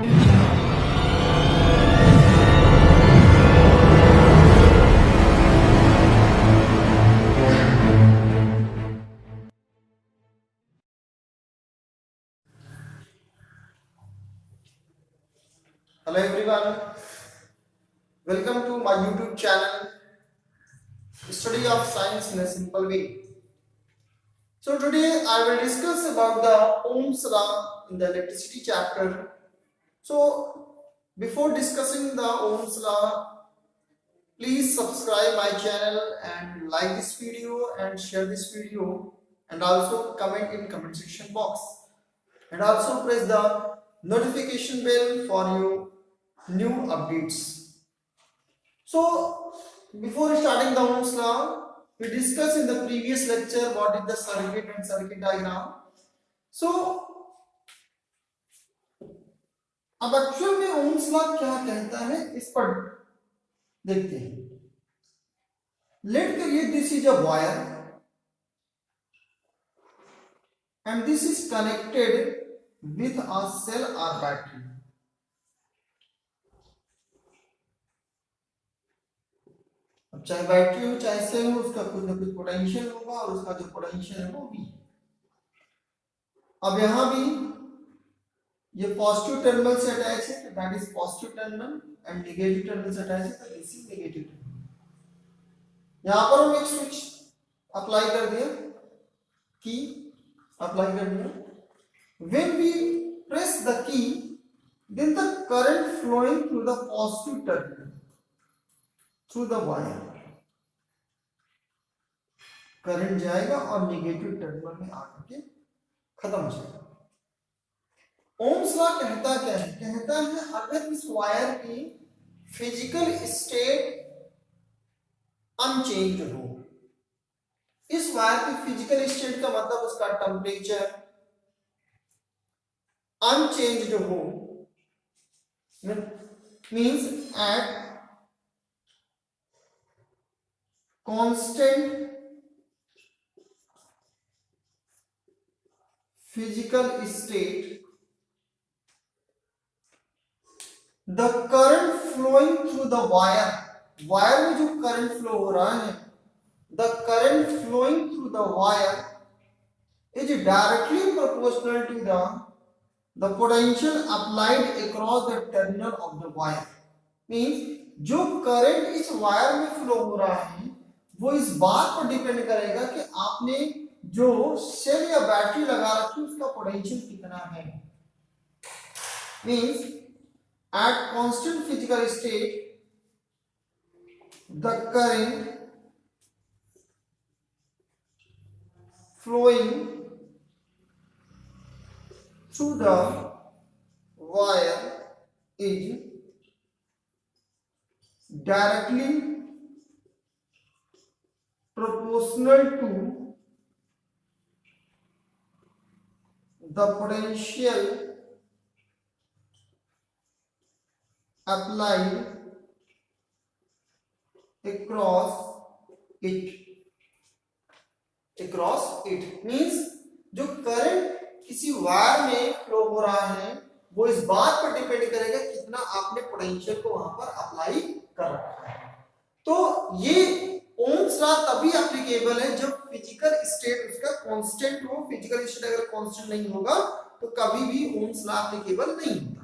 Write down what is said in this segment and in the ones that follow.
Hello everyone, welcome to my YouTube channel, Study of Science in a Simple Way. So today I will discuss about the Ohm's law in the electricity chapter. So before discussing the Ohm's law, please subscribe my channel and like this video and share this video, and also comment in comment section box, and also press the notification bell for your new updates. So, before starting the Ohm's law, we discussed in the previous lecture what is the circuit and circuit diagram. So, अब actual में Ohm's law क्या कहता है इस पर देखते हैं. Let करिए this is a wire and this is connected with a cell और बैटरी. अब चाहे बैटरी हो चाहे सेल हो, उसका कुछ ना कुछ पोटेंशियल होगा और उसका जो पोटेंशियल है वो भी. अब यहां भी ये पॉजिटिव टर्मिनल से अटैच है तो that is positive terminal, and negative terminal से अटैच है तो दिस इज नेगेटिव टर्मिनल. यहां पर हम एक स्विच अप्लाई कर दिया, की अप्लाई कर दिया. When we press the key, then the current flowing through the positive terminal through the wire, current जाएगा और नेगेटिव टर्मिनल में आकर के खत्म हो जाएगा. ओम्स लॉ कहता क्या है? कहता है अगर इस वायर की फिजिकल स्टेट अनचेंज्ड हो, इस वायर की फिजिकल स्टेट का मतलब उसका टेम्परेचर अनचेंज्ड हो, means at constant physical state, the current flowing through the wire, wire में जो करंट फ्लो हो रहा है, the current flowing through the wire is directly proportional to the potential applied across the terminal of the wire. Means जो current इस wire में flow हो रहा है वो इस बात पर डिपेंड करेगा कि आपने जो सेल या बैटरी लगा रखी उसका पोटेंशियल कितना है. Means at constant physical state the current flowing through the wire is directly proportional to the potential applied across it means जो करंट किसी वायर में फ्लो हो रहा है वो इस बात पर डिपेंड करेगा कितना आपने पोटेंशियल को वहां पर अप्लाई कर रखा है. तो ये ओम्स लॉ तभी एप्लीकेबल है जब फिजिकल स्टेट उसका कांस्टेंट हो. फिजिकल स्टेट अगर कांस्टेंट नहीं होगा तो कभी भी ओम्स लॉ एप्लीकेबल नहीं होता.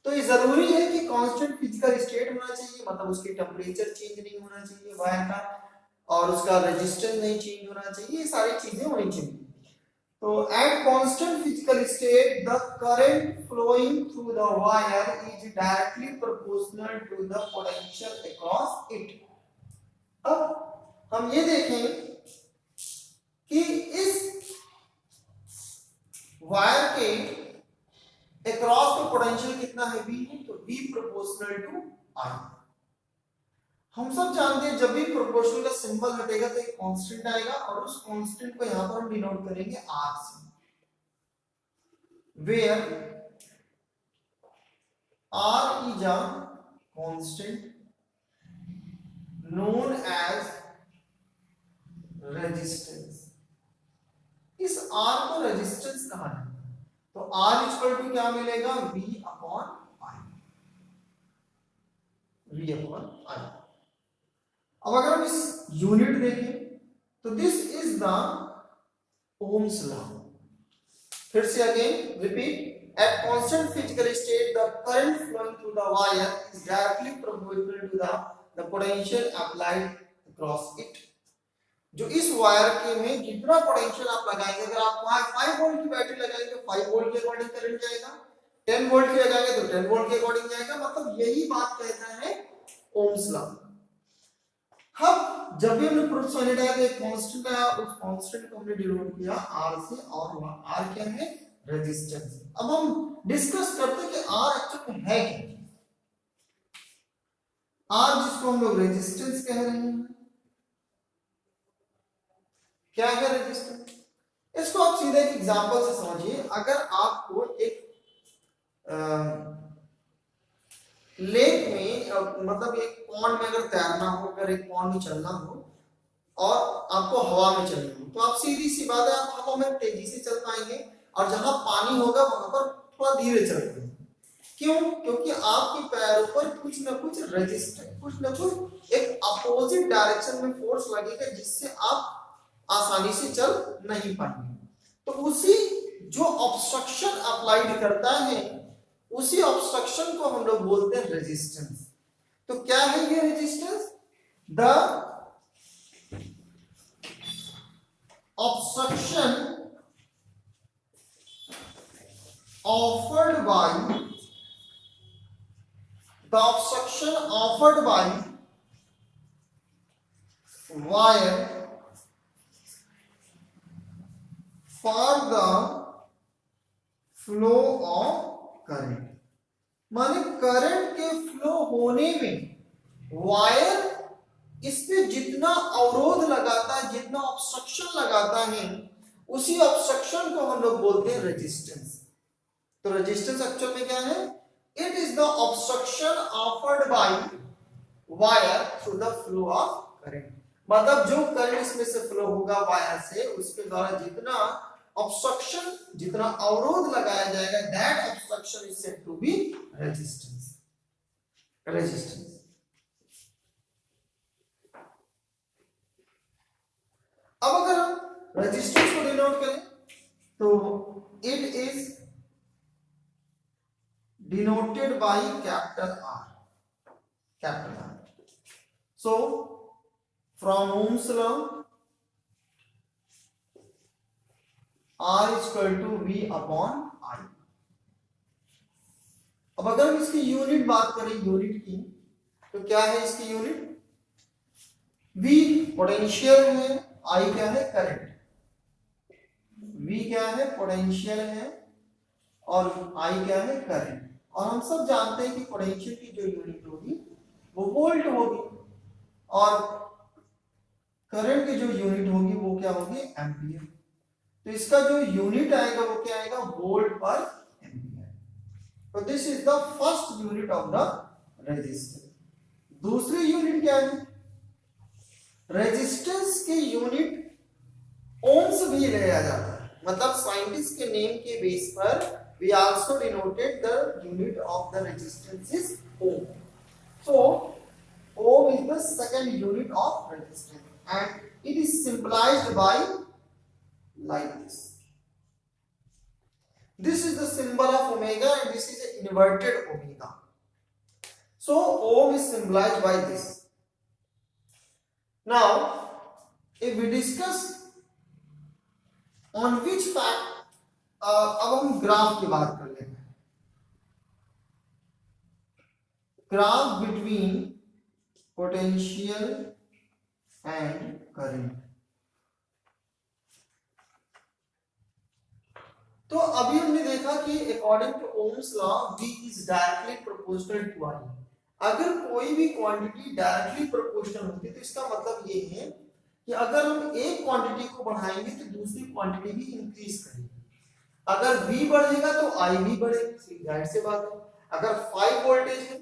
तो ये जरूरी है कि कांस्टेंट फिजिकल स्टेट होना चाहिए, मतलब उसकी टेम्परेचर चेंज नहीं होना चाहिए वायर का, और उसका रेजिस्टेंस नहीं चेंज होना चाहिए. ये सारी चीजें होनी चाहिए. तो at constant physical state the current flowing through the wire is directly proportional to the potential across it. अब हम ये देखें कि इस वायर के अक्रॉस में पोटेंशियल कितना है V है, तो V प्रोपोर्शनल टू I. हम सब जानते हैं जब भी प्रोपोर्शनल का सिंबल हटेगा तो एक कांस्टेंट आएगा और उस कांस्टेंट को यहां पर हम डिनोट करेंगे R से, where R is a constant known as resistance. इस R को रेजिस्टेंस कहा जाता है. तो R इक्वल टू क्या मिलेगा, V upon I, V upon I। अब अगर हम इस यूनिट देखें तो this is the Ohm's law. फिर से again repeat, at constant physical state the current flowing through the wire is directly proportional to the potential applied across it। जो इस वायर के में जितना पोटेंशियल आप लगाएंगे, अगर आप वहां 5 वोल्ट की बैटरी लगाएंगे तो 5 वोल्ट के अकॉर्डिंग करंट जाएगा, 10 वोल्ट की लगाएंगे तो 10 वोल्ट के अकॉर्डिंग जाएगा। मतलब यही बात कहता है ओम्स लॉ। अब जब भी हमने प्रूफ सॉलिड आया तो एक कांस्टेंट आया, उस कांस्टेंट को हमने डिनोट किया R से, और वहां R क्या है, रेजिस्टेंस। अब हम डिस्कस करते हैं कि R एक्चुअली है क्या। R जिसको हम लोग रेजिस्टेंस कह रहे हैं, क्या है रेजिस्टेंस? इसको आप सीधे एक एग्जांपल से समझिए। अगर आपको एक लेक में मतलब एक पॉन्ड में अगर तैरना हो, अगर एक पॉन्ड में चलना हो और आपको हवा में चलना हो, तो आप सीधी सी बात है आप हवा में तेजी से चल पाएंगे, और जहां पानी होगा वहां पर थोड़ा धीरे चल पाएंगे। क्यों? क्योंकि आपके पैरों पर कुछ ना कुछ रेजिस्टेंस, कुछ ना कुछ एक अपोजिट डायरेक्शन में फोर्स लगेगा, जिससे आप आसानी से चल नहीं पाएंगे। तो उसी जो ऑब्स्ट्रक्शन अप्लाइड करता है, उसी ऑब्स्ट्रक्शन को हम लोग बोलते हैं रेजिस्टेंस। तो क्या है ये resistance? The obstruction offered by wire for the flow of current। माने करंट के फ्लो होने में वायर इस पे जितना अवरोध लगाता है, जितना ऑब्स्ट्रक्शन लगाता है, उसी ऑब्स्ट्रक्शन को हम लोग बोलते हैं रेजिस्टेंस। तो रेजिस्टेंस एक्चुअल में क्या है? It is the obstruction offered by wire through the flow of current. मतलब जो करंट इसमें से फ्लो होगा वायर से, उसके द्वारा जितना ऑब्स्ट्रक्शन, जितना अवरोध लगाया जाएगा, that obstruction is said to be resistance. Resistance. अब अगर हम रेजिस्टेंस को डिनोट करें तो it is denoted by capital R। So from Ohm's law, R is equal to V upon I। अब अगर हम इसकी यूनिट बात करें, यूनिट की, तो क्या है इसकी यूनिट? V पोटेंशियल है, I क्या है? करंट। V क्या है? पोटेंशियल है, और I क्या है? करंट। और हम सब जानते हैं कि पोटेंशियल की जो यूनिट होगी वो वोल्ट होगी, और करंट की जो यूनिट होगी वो क्या होगी? एम्पियर। तो इसका जो यूनिट आएगा वो क्या आएगा? वोल्ट पर एम्पियर। तो this is the first unit of the resistance. दूसरी यूनिट क्या है? रेजिस्टेंस की यूनिट ओम्स भी लिया जाता है। मतलब साइंटिस्ट के नेम के बेस पर we also denoted the unit of the resistance is ohm। So ohm is the second unit of resistance and it is symbolized by like this। This is the symbol of omega and this is an inverted omega। So ohm is symbolized by this। Now if we discuss on which fact, अब हम graph की बात कर लेते हैं। Graph between potential and current. तो अभी हमने देखा कि according to Ohm's law V is directly proportional to I। अगर कोई भी क्वांटिटी डायरेक्टली प्रोपोर्शनल होती है तो इसका मतलब ये है कि अगर हम एक क्वांटिटी को बढ़ाएंगे तो दूसरी क्वांटिटी भी इंक्रीज करेगी। अगर V बढ़ेगा तो I भी बढ़ेगी, जाहिर सी बात है। अगर 5 वोल्टेज है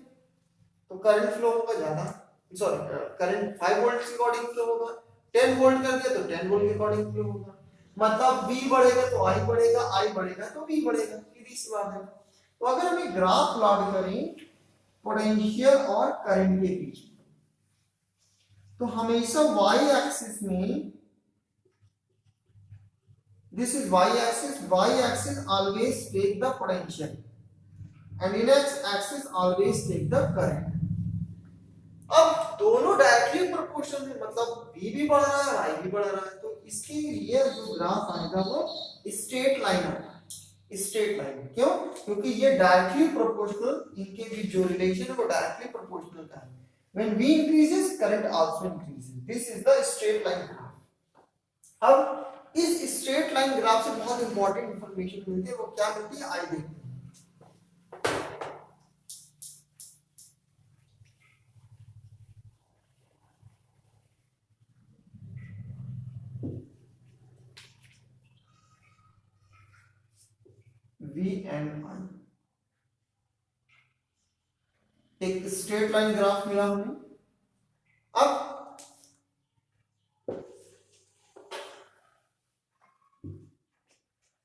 तो करंट फ्लो होगा ज्यादा, सॉरी करंट 5 वोल्ट के अकॉर्डिंग फ्लो होगा। 10 वोल्ट कर दिया तो 10 वोल्ट के अकॉर्डिंग फ्लो होगा। मतलब v बढ़ेगा तो i बढ़ेगा, i बढ़ेगा तो v बढ़ेगा, सीधी सी बात है। तो अगर हम एक ग्राफ प्लॉट करें पोटेंशियल और करंट के बीच, तो हमेशा y एक्सिस में, this is y axis always take the potential and in x axis always take the current। अब दोनों डायरेक्टली प्रोपोर्शनल है, मतलब v भी बढ़ रहा है और i भी बढ़ रहा है, तो इसके लिए जो ग्राफ आएगा वो स्ट्रेट लाइन आएगा। स्ट्रेट लाइन क्यों? क्योंकि ये डायरेक्टली प्रोपोर्शनल, इनके बीच जो रिलेशन है वो डायरेक्टली प्रोपोर्शनल का है। When v increases, current also increases. This is the straight line graph। अब इस स्ट्रेट लाइन ग्राफ से बहुत इंपॉर्टेंट इंफॉर्मेशन मिलती है, वो क्या मिलती है आई देखते हैं। V एंड I, एक स्ट्रेट लाइन ग्राफ मिला हमें। अब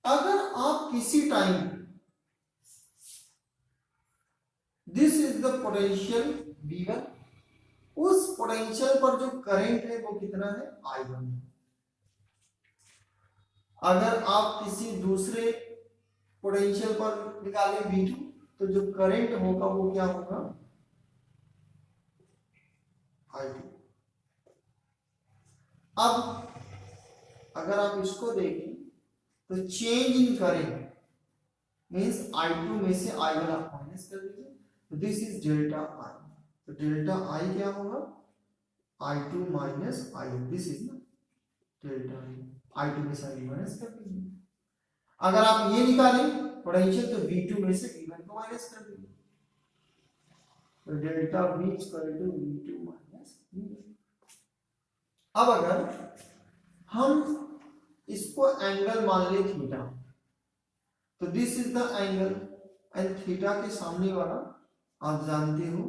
अगर आप किसी time, this is the potential V1, उस पोटेंशियल पर जो करंट है वो कितना है I1। अगर आप किसी दूसरे पोटेंशियल पर निकालें V2, तो जो करंट होगा वो क्या होगा I2। अब अगर आप इसको देखें तो change in current means I2 में से I1 आप माइनस कर दीजिए, तो दिस इज डेल्टा I। तो डेल्टा I क्या होगा I2 minus I1, this is ना डेल्टा I2 में से I1 माइनस कर दीजिए। अगर आप ये निकालें पोटेंशियल तो V2 में से V1 को माइनस कर दीजिए, तो delta V equal to V2 minus V1। अब अगर हम इसको एंगल मान ले थीटा, तो this is the angle and theta के सामने वाला आप जानते हो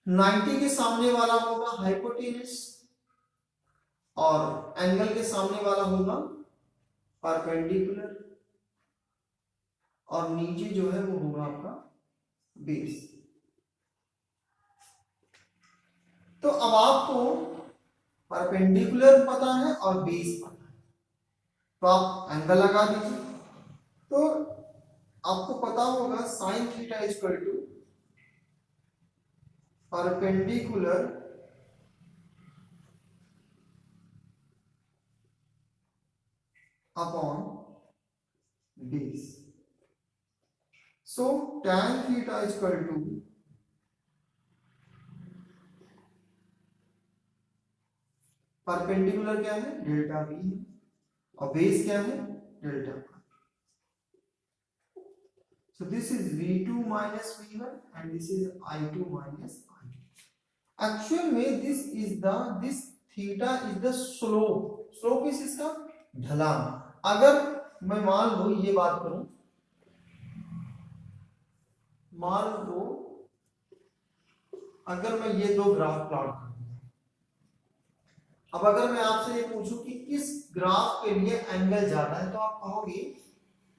90 के सामने वाला होगा हाइपोटेनस और एंगल के सामने वाला होगा परपेंडिकुलर, और नीचे जो है वो होगा आपका बेस। तो अब आपको परपेंडिकुलर पता है और बेस पता है, तो आप एंगल लगा दीजिए। तो आपको पता होगा sine theta equal to perpendicular upon base. So tan theta equal to perpendicular क्या है डेल्टा V है और बेस क्या है delta I। So this is V2 minus V1 and this is I2 minus I2। Actual में this theta is the slope। slope is इसका ढलान। अगर मैं मान लो ये बात करूं, मान लो अगर मैं ये दो ग्राफ प्लॉट करूं, अब अगर मैं आपसे ये पूछूं कि किस ग्राफ के लिए एंगल ज्यादा है, तो आप कहोगे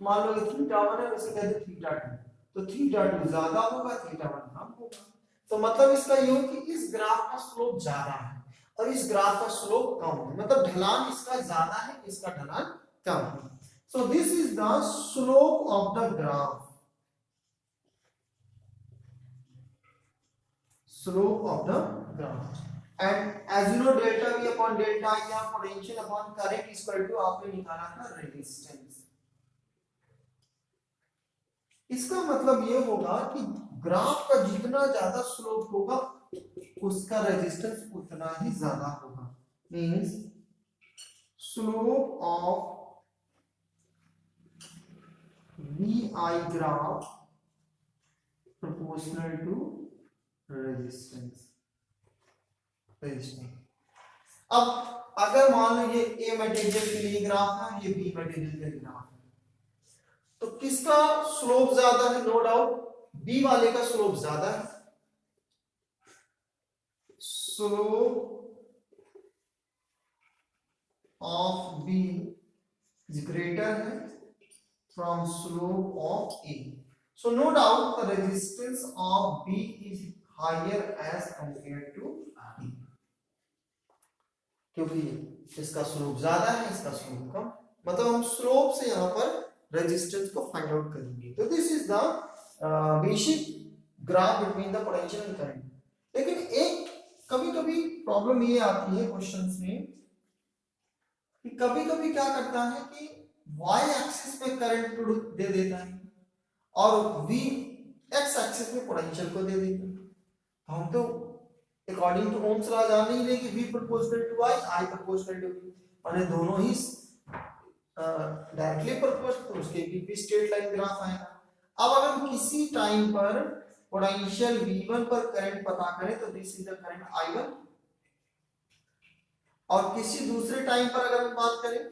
मान लो थीटा1 है, उसे कहते हैं थीटा2, तो थीटा2 ज्यादा होगा, थीटा1 कम होगा। तो मतलब इसका ये हो कि इस ग्राफ का स्लोप ज्यादा है और इस ग्राफ का स्लोप कम है, मतलब ढलान इसका ज्यादा है, इसका ढलान कम है। So this is the slope of the graph, slope of the graph. And as you know delta V upon delta I या potential upon current equal to आपने निकाला था रेजिस्टेंस। इसका मतलब ये होगा कि ग्राफ का जितना ज्यादा स्लोप होगा उसका रेजिस्टेंस उतना ही ज्यादा होगा। Means slope of VI graph proportional to resistance. अब अगर मान लो ये A मटेरियल के लिए ग्राफ है, ये B मटेरियल के लिए ग्राफ है, तो किसका स्लोप ज्यादा है? नो डाउट बी वाले का स्लोप ज्यादा है। Slope of B is greater है from slope of A, so no doubt the resistance of B is higher as compare to A, क्योंकि इसका स्लोप ज्यादा है, इसका स्लोप कम, मतलब हम स्लोप से यहाँ पर रेजिस्टेंस को फाइंड आउट करेंगे। तो this is the basic graph between the potential and current. लेकिन एक कभी कभी प्रॉब्लम ये आती है क्वेश्चंस में कि कभी कभी क्या करता है कि y एक्सिस में करंट दे देता है और v x एक्सिस में पोटेंशियल को दे देता है। हम तो अकॉर्डिंग टू ओम्स लॉ जान नहीं रहे कि v proportional to I proportional to v, माने दोनों ही डायरेक्टली प्रोपोर्शनल, तो उसके भी स्ट्रेट लाइन ग्राफ आएगा। अब अगर हम किसी टाइम पर पोटेंशियल v1 पर करंट पता करें तो this is the current I1, और किसी दूसरे टाइम पर अगर हम बात करें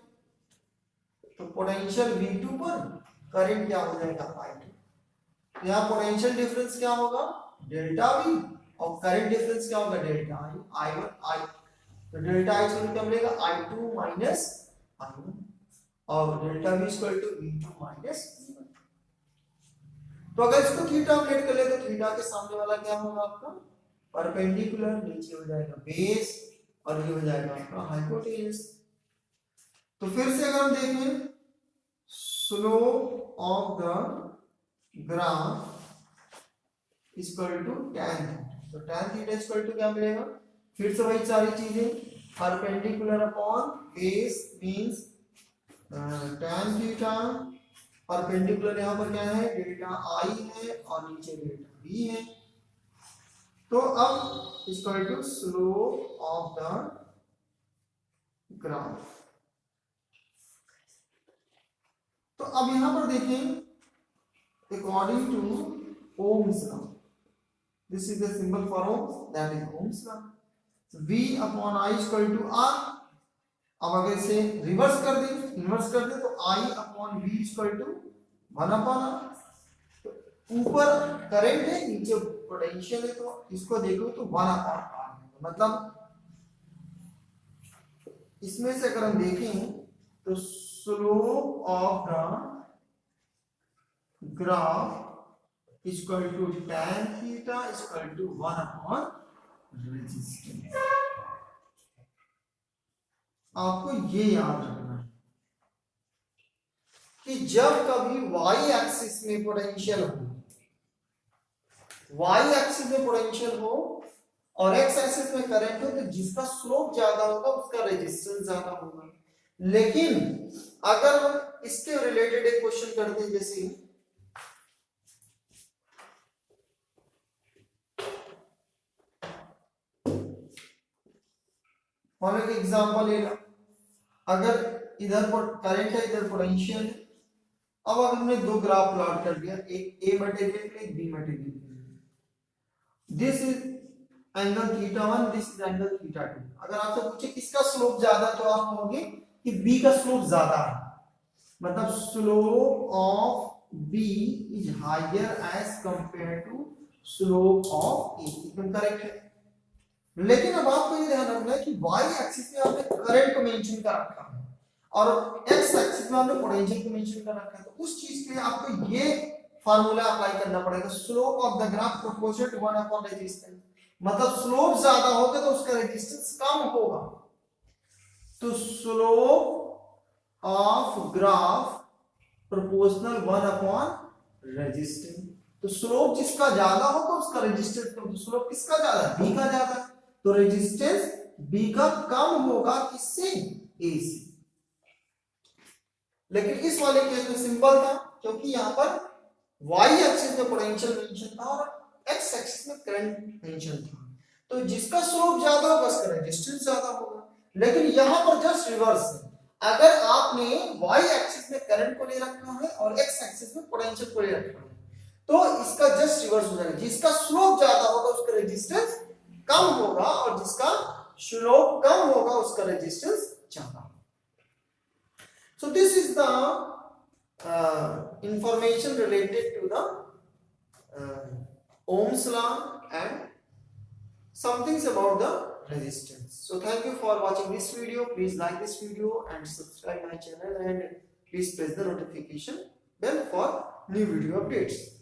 तो पोटेंशियल v2 पर करंट क्या हो जाएगा I2। यहाँ पोटेंशियल डिफरेंस क्या होगा डेल्टा v, और करंट डिफरेंस क्या होगा डेल्टा I, I1 I, तो डेल्टा I से क्या मिलेगा I2 माइनस I1, और delta v equal to v2 minus v1। तो अगर इसको थीटा में लेट कर ले तो थीटा के सामने वाला क्या होगा आपका परपेंडिकुलर, नीचे हो जाएगा बेस, और ये हो जाएगा आपका हाइपोटेन्यूज। तो फिर से अगर हम देखें slope of the graph equal to tan, तो tan थीटा इक्वल टू क्या मिलेगा, फिर से वही सारी चीजें, perpendicular upon base means tan theta, perpendicular यहाँ पर क्या है डेल्टा I है और नीचे डेल्टा V है। तो अब equal to slope of the graph. तो अब यहां पर देखें according to Ohm's law, this is the symbol for ohms, that is Ohm's law, V upon I equal to R। अब अगर इसे रिवर्स कर दें, इन्वर्स कर दें तो I upon V equal to 1 upon R। ऊपर करंट है नीचे पोटेंशियल है, तो इसको देखो तो 1 अपॉन R, मतलब इसमें से अगर हम देखें तो slope of the graph equal to tan theta equal to 1 upon resistance. आपको ये याद रखना है कि जब कभी y एक्सिस में पोटेंशियल हो, y एक्सिस में पोटेंशियल हो और x एक्सिस में करंट हो, तो जिसका स्लोप ज्यादा होगा उसका रेजिस्टेंस ज्यादा होगा। लेकिन अगर हम इसके रिलेटेड एक क्वेश्चन करते हैं, जैसे हम एक एग्जांपल ले लो, अगर इधर करंट है इधर पोटेंशियल है। अब अगर हमने दो ग्राफ प्लॉट कर दिया, एक A मटेरियल के एक B मटेरियल के, this is angle theta 1, this is angle theta 2। अगर आपसे पूछे किसका स्लोप ज्यादा, तो आप कहोगे कि B का स्लोप ज्यादा है, मतलब slope of B is higher as compare to slope of A, एकदम करेक्ट है। लेकिन अब आपको ये ध्यान रखना है कि y एक्सिस में आपने करंट को मेंशन कर रखा है और x एक्सिस में आपने पोटेंशियल को मेंशन कर रखा है, तो उस चीज के लिए आपको ये फार्मूला अप्लाई करना पड़ेगा, slope of the graph proportional to 1 upon resistance. मतलब स्लोप ज्यादा होगा तो उसका रेजिस्टेंस कम होगा। तो slope of graph proportional 1 upon resistance, तो स्लोप जिसका ज्यादा होगा उसका रेजिस्टेंस कम। तो स्लोप किसका ज्यादा है, b का ज्यादा, तो रेजिस्टेंस b का कम होगा, किससे, a से। लेकिन इस वाले केस में सिंपल था, क्योंकि यहां पर y एक्सिस में पोटेंशियल मेंशन था और x एक्सिस में करंट मेंशन था, तो जिसका स्लोप ज्यादा होगा उसका रेजिस्टेंस ज्यादा होगा। लेकिन यहां पर जस्ट रिवर्स है, अगर आपने y एक्सिस में करंट को ले रखा है और x एक्सिस में पोटेंशियल को ले रखा है, तो इसका जस्ट रिवर्स हो जाएगा, जिसका स्लोप ज्यादा होगा उसका रेजिस्टेंस कम होगा और जिसका स्लोप कम होगा उसका रेजिस्टेंस ज्यादा। So this is the information related to the Ohm's law and some things about the resistance. So thank you for watching this video. Please like this video and subscribe my channel, and please press the notification bell for new video updates.